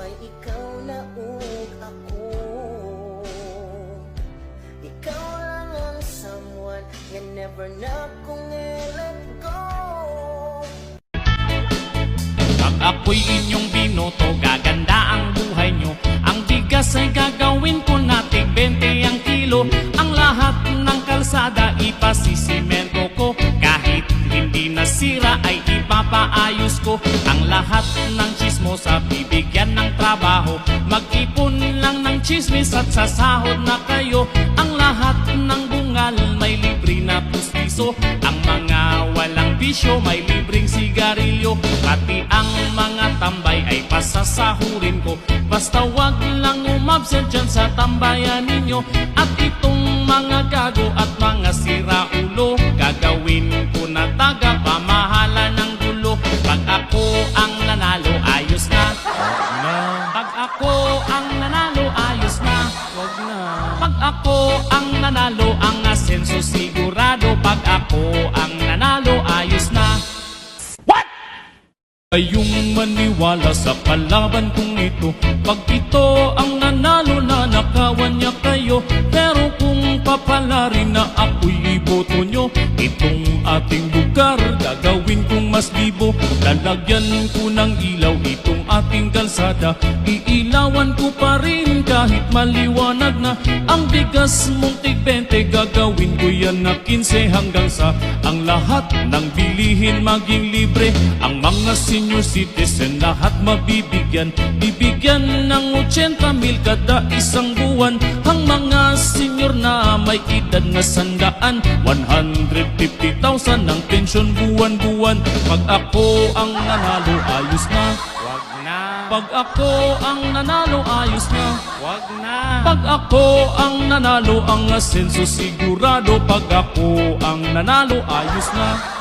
may ikaw na ug ako. Ikaw lang ang someone nga never na kong i-let go. Pag ako'y inyong binoto, gaganda ang buhay nyo. Ang bigas ay gagawin ko natin 20 ang kilo. Ang lahat ng kalsada ipasisimento ko. Kahit hindi nasira ay ipapaayos ko. Ang lahat ng chismosa bibigyan ng trabaho. Mag-ipon lang ng chismis at sasahod na kayo. Ang lahat ng bungal may libre na pustiso. Ang mga walang bisyo may libreng sigarilyo. Pati ang mga tambay ay pasasahurin ko. Basta wag lang umabsent dyan sa tambayan ninyo. At itong mga gago at mga siraulo, gagawin ko na taga pamahala ng gulo. Pag ako ang nanalo, ayos na. Pag ako ang nanalo, ayos na. Wag na. Pag ako ang nanalo, ang asenso sigurado. Pag ako ang nanalo, ayos na. Kayong maniwala sa kalaban kong ito. Pag ito ang nanalo na nakawan niya kayo. Pero kung papalarin na ako'y iboto nyo, itong ating lugar gagawin kong mas bibo. Lalagyan ko ng ilaw itong ating kalsada. Iilawan ko pa rin kahit maliwanag na. Ang bigas mong tig-20 gagawin ko yan na 15 hanggang sa ang lahat ng bilihin maging libre. Ang mga senior citizen lahat mabibigyan. Bibigyan ng 80,000 kada isang buwan. Ang mga senior na may edad na 100, 150,000 ang pensyon buwan-buwan. Pag ako ang nanalo, ayos na. Wag na. Pag ako ang nanalo, ayos na. Wag na. Pag ako ang nanalo, ang asenso sigurado. Pag ako ang nanalo, ayos na.